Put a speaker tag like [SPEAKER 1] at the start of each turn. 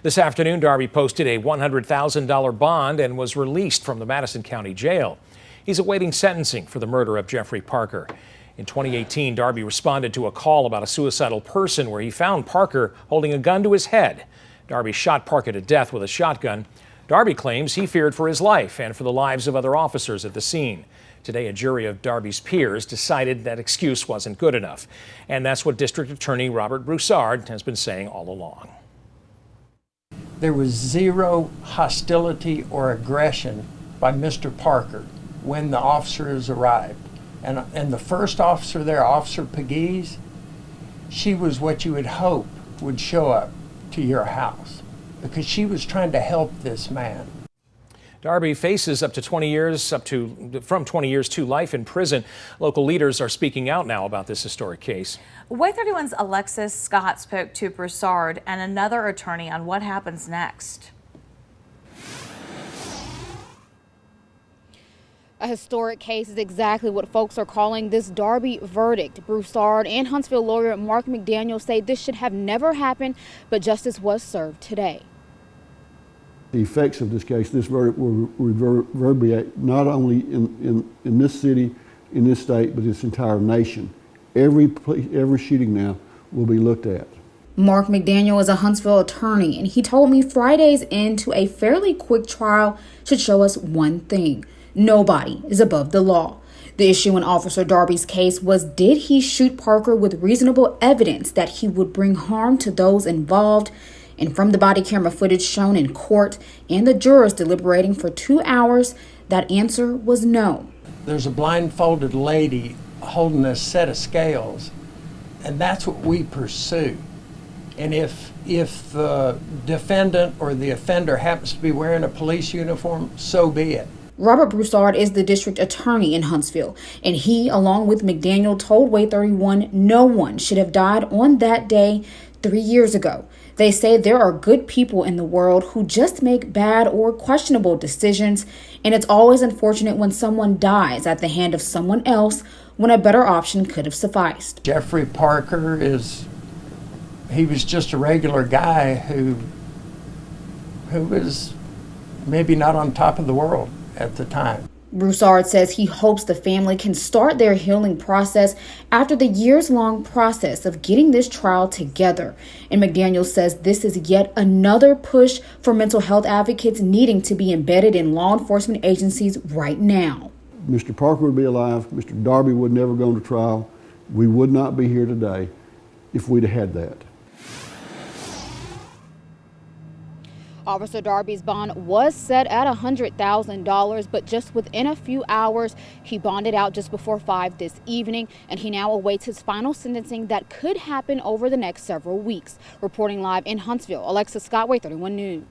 [SPEAKER 1] This afternoon, Darby posted a $100,000 bond and was released from the Madison County Jail. He's awaiting sentencing for the murder of Jeffrey Parker. In 2018, Darby responded to a call about a suicidal person where he found Parker holding a gun to his head. Darby shot Parker to death with a shotgun. Darby claims he feared for his life and for the lives of other officers at the scene. Today, a jury of Darby's peers decided that excuse wasn't good enough. And that's what District Attorney Robert Broussard has been saying all along.
[SPEAKER 2] There was zero hostility or aggression by Mr. Parker when the officers arrived. And the first officer there, Officer Pegues, she was what you would hope would show up to your house because she was trying to help this man.
[SPEAKER 1] Darby faces up to 20 years, from 20 years to life in prison. Local leaders are speaking out now about this historic case.
[SPEAKER 3] Way 31's Alexis Scott spoke to Broussard and another attorney on what happens next.
[SPEAKER 4] A historic case is exactly what folks are calling this Darby verdict. Broussard and Huntsville lawyer Mark McDaniel say this should have never happened, but justice was served today.
[SPEAKER 5] The effects of this case, this verdict will reverberate not only in this city, in this state, but this entire nation. Every shooting now will be looked at.
[SPEAKER 4] Mark McDaniel is a Huntsville attorney, and he told me Friday's end to a fairly quick trial should show us one thing. Nobody is above the law. The issue in Officer Darby's case was, did he shoot Parker with reasonable evidence that he would bring harm to those involved? And from the body camera footage shown in court and the jurors deliberating for 2 hours, that answer was no.
[SPEAKER 2] There's a blindfolded lady holding a set of scales, and that's what we pursue. And if the defendant or the offender happens to be wearing a police uniform, so be it.
[SPEAKER 4] Robert Broussard is the district attorney in Huntsville, and he, along with McDaniel, told Way 31 no one should have died on that day 3 years ago. They say there are good people in the world who just make bad or questionable decisions, and it's always unfortunate when someone dies at the hand of someone else when a better option could have sufficed.
[SPEAKER 2] Jeffrey Parker he was just a regular guy who was maybe not on top of the world at the time.
[SPEAKER 4] Broussard says he hopes the family can start their healing process after the years-long process of getting this trial together. And McDaniel says this is yet another push for mental health advocates needing to be embedded in law enforcement agencies right now.
[SPEAKER 5] Mr. Parker would be alive. Mr. Darby would never go to trial. We would not be here today if we'd have had that.
[SPEAKER 4] Officer Darby's bond was set at $100,000, but just within a few hours, he bonded out just before 5 this evening, and he now awaits his final sentencing that could happen over the next several weeks. Reporting live in Huntsville, Alexis Scott, Way 31 News.